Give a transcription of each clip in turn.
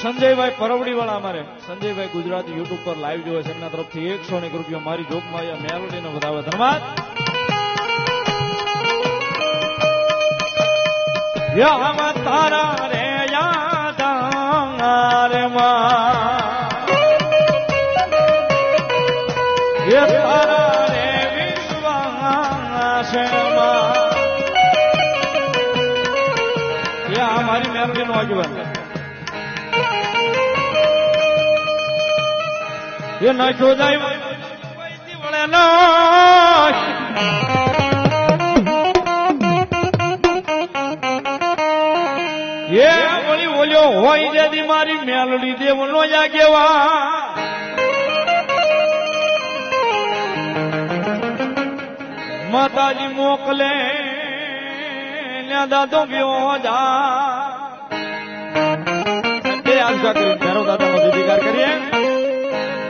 સંજયભાઈ પરવડી વાળા અમારે સંજયભાઈ ગુજરાતી યુટ્યુબ પર લાઈવ જોવે છે એમના તરફથી 101 રૂપિયા મારી જોગમાં મેલોડીનો વધાવે ધન્યવાદ. યામાં તારા રે યાદ રે માં એ તારા રે વિશ્વાસ માં યા મારી મેલોડીનો આગેવાન એ નાખ્યો જાય વળે એ વળી ઓલ્યો હોય જેથી મારી મેલડી દેવનો આગેવા માતાજી મોકલે ને દાદો ગયો જા આજકા કરી ભેરો દાદાનો દીકાર કરીએ.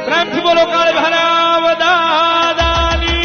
પ્રેમથી બોલો કાળ ભરાવ દાદાની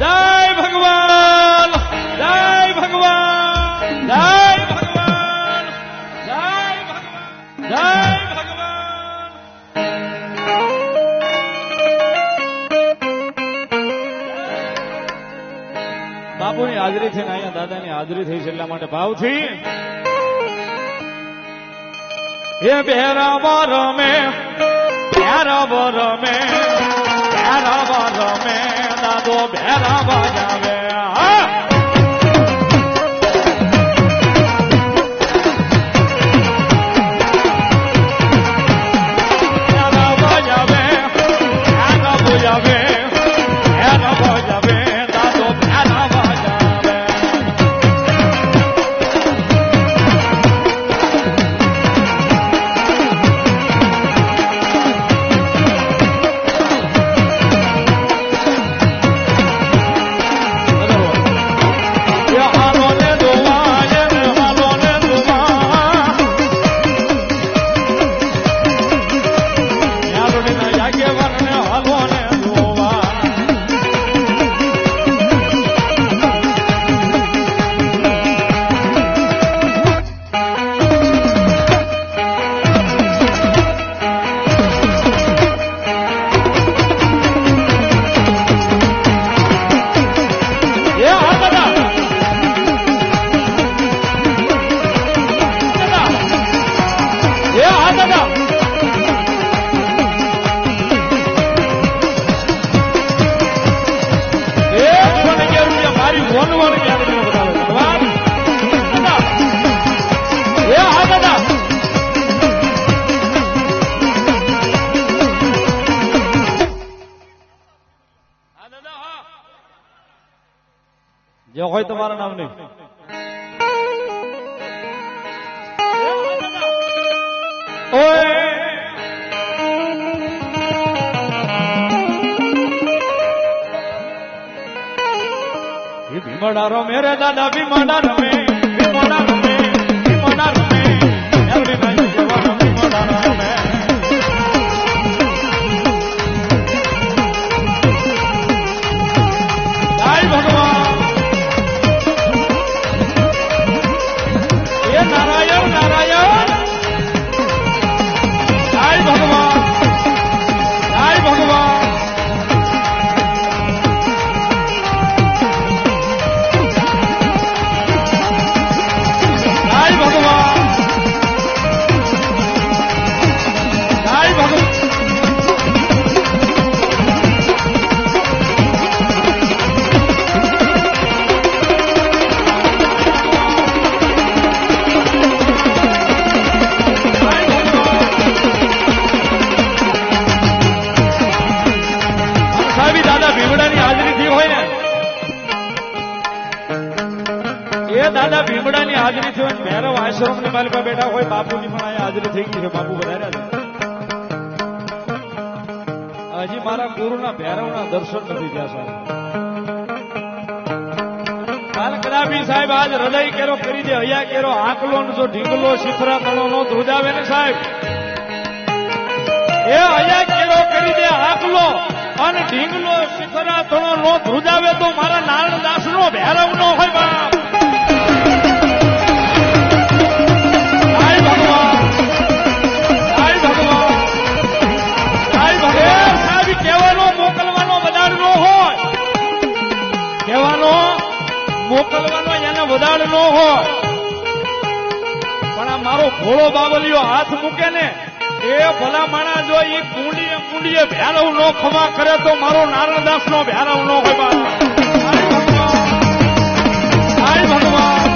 જય ભગવાન જય ભગવાન જય ભગવાન જય ભગવાન જય ભગવાન. બાપુની હાજરી છે ને અહીંયા દાદાની હાજરી થઈ છે એટલા માટે ભાવથી એ બેરા રમે બેરા રમે બેરા રમે દાદો બેરા બજાવે જે હોય તમારા નામ નહીં ભીમડા રમે રે દાદા ભીમડા રમે ભીમડા રમે ભીમડા રમે ભીમડા રમે જય ભગવાન નારાયણ નારાયણ જય ભગવાન જય ભગવાન જય ભગવાન દાદા ભીમડાની હાજરી થઈ હોય ભૈરવ આશ્રમ ની માલિકા બેઠા હોય બાપુની પણ અહીંયા હાજરી થઈ ગઈ છે. બાપુ વધાર્યા છે હજી મારા ગુરુના ભૈરવના દર્શન નથી થયા સાહેબ. કાલ કદાપી સાહેબ આજ હૃદય કેરો કરી દે હૈયા કેરો આકલો જો ઢીંગલો શિખરા તણો નો ધ્રુજાવે ને સાહેબ એ હૈયા કેરો કરી દે આકલો અને ઢીંગલો શિખરા તણો નો ધ્રુજાવે તો મારા નારણદાસ નો ભૈરવ નો હોય બાપ. જય ભગવાન કહેવાનો મોકલવાનો એને વધારે ન હોય, પણ આ મારો ભોળો બાબલિયો હાથ મૂકે ને એ ભલા માણા જો એ કુંડીએ ભેરવ નો ખમા કરે તો મારો નારણદાસ નો ભેરવ નો હોય. હાય ભગવાન,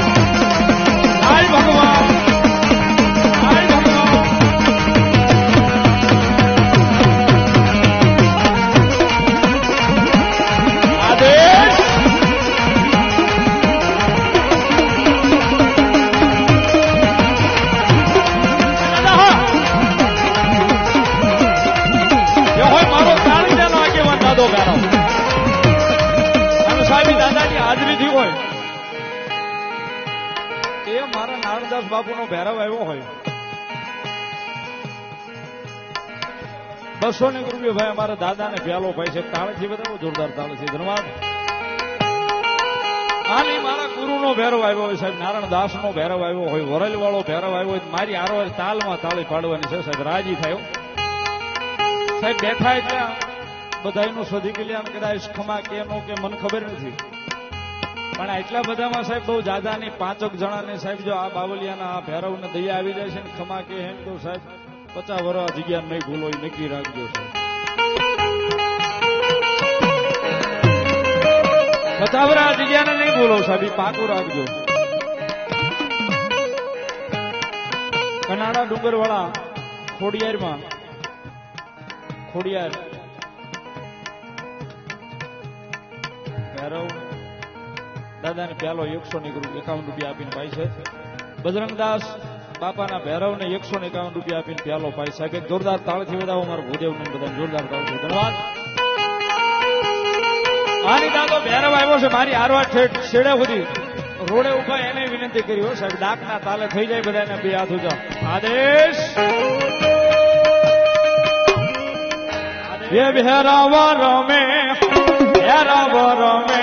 હાય ભગવાન, હાય ભગવાન. આદેશ બાપુનો ભેરવ આવ્યો હોય 200 રૂપિયા ભાઈ અમારા દાદાને પ્યાલો ભાઈ છે. તાળથી બતાવો, જોરદાર તાળથી ધન્યવાદ. આની મારા ગુરુનો ભેરવ આવ્યો હોય સાહેબ, નારણદાસ નો ભેરવ આવ્યો હોય, વરલ વાળો ભેરવ આવ્યો હોય, મારી આરોર તાલમાં તાળી પાડવાની છે સાહેબ. રાજી થયો સાહેબ, બેઠા એટલે બધાનું સધી કલ્યાણ કદાચ ખમા કે નો કે મને ખબર નથી, પણ એટલા બધામાં સાહેબ બહુ જાદાની 5 જણાને સાહેબ જો આ બાવલિયાના આ ભેરવને દયા આવી જાય છે ને ખમા કે એમ તો સાહેબ 50 વર્ષ જગ્યા નહીં ભૂલો એ નક્કી રાખજો સાહેબ. 50 વર્ષ જગ્યાને નહીં ભૂલો સાહેબ, એ પાકું રાખજો. કનાડા ડુંગર વાળા ખોડિયારમાં ખોડિયાર ભેરવ દાદાને પ્યાલો 151 રૂપિયા આપીને પાય છે. બજરંગદાસ બાપાના ભેરવને 151 રૂપિયા આપીને પ્યાલો પાય સાહેબ. એક જોરદાર તાળથી વધાવો મારો ભૂદેવને બધા જોરદાર તાળથી ધન્યવાદ. આની દાદો ભેરવ આવ્યો છે મારી આરવા છેડે સુધી રોડે ઉભા એને વિનંતી કરી હો સાહેબ, ડાકના તાલે થઈ જાય બધાને 2 હાથ ઊંચા. આદેશ ભેરાવા રમે ભેરાવા રમે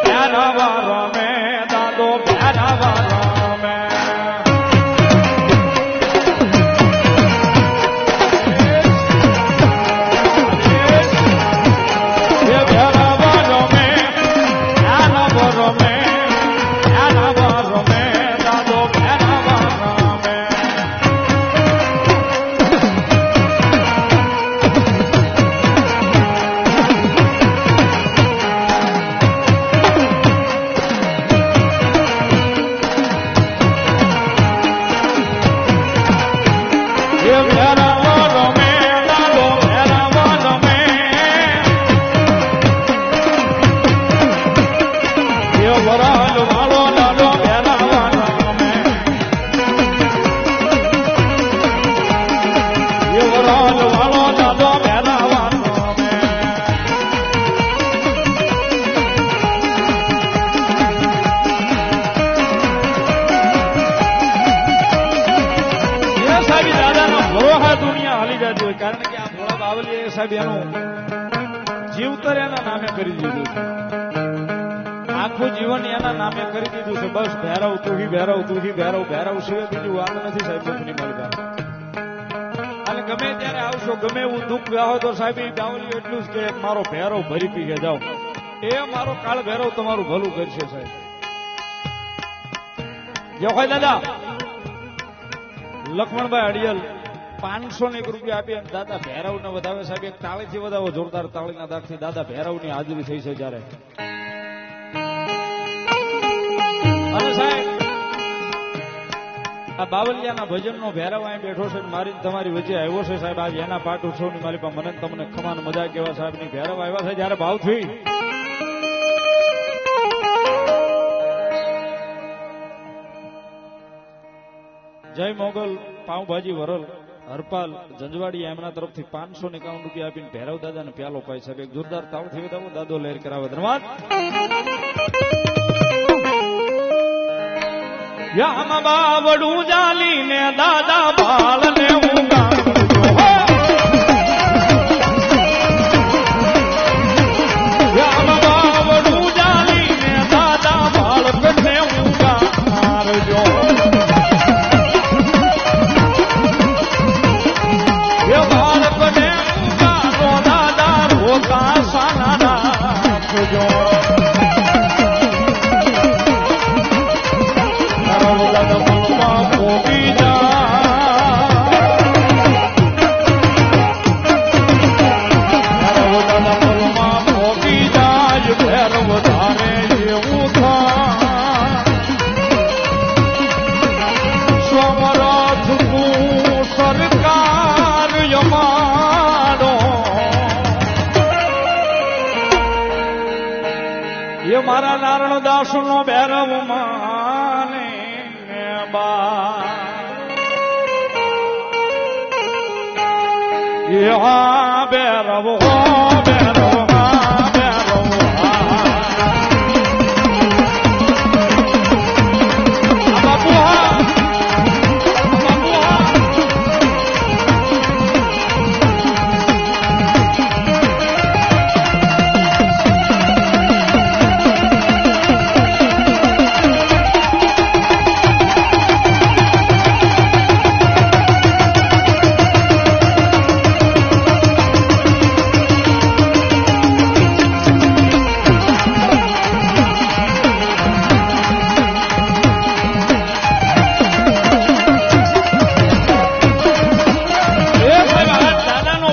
ભેરાવા રમે દાદો ભેરાવા રમે. ભેરાવા રમે ભેરાવા રમે ભેરાવા રમે દાદો ભેરાવા રમે. કારણ કે આ ભોળા બાવલીએ સાહેબ એનું જીવતર એના નામે કરી દીધું છે, આખું જીવન એના નામે કરી દીધું છે. બસ ભેરવ તુહી ભેરવ તુહી ભેરવ ભેરવ સિવાય બીજું વાત નથી સાહેબ. ની માલિકા અને ગમે ત્યારે આવશો, ગમે એવું દુઃખ વ્યા હોય તો સાહેબ એ બાવલી એટલું જ કે મારો ભેરવ ભરી પી ગયા જાઓ, એ મારો કાળ ભેરવ તમારું ભલું કરશે સાહેબ. જો હોય દાદા લક્ષ્મણભાઈ અડિયલ 501 રૂપિયા આપી અને દાદા ભેરવને વધાવે સાહેબ. એક તાળીથી વધાવો, જોરદાર તાળીના દાખથી દાદા ભેરવની હાજરી થઈ છે જયારે. અને સાહેબ આ બાવલિયાના ભજનનો ભેરવ અહીં બેઠો છે, મારી તમારી વચ્ચે આવ્યો છે સાહેબ. આજ એના પાઠ ઉત્સવની મારી પાસે મને તમને ખમાન મજા કેવા સાહેબની ભેરવ આવ્યા છે જયારે ભાવથી. જય મોગલ પાઉભાજી વરલ હરપાલ જંજવાડી એમના તરફથી 551 રૂપિયા આપીને ભેરવ દાદાને પ્યાલો પાઈ શકે. જોરદાર તાળથી વધાવો, દાદો લહેર કરાવે. ધન્યવાદ. યામ બાવડું જાલીને દાદા બાળને ઊંઘા યામ બાવડું જાલીને દાદા બાળકને ઊંઘા મારજો. દાદા રોકા સાના રાખજો. મારા નારણ દાસ નો ભૈરવ માને બા ભૈરવ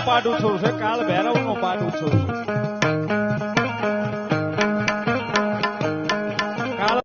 પાડું છું છે કાલ ભૈરવ નો પાડું છું.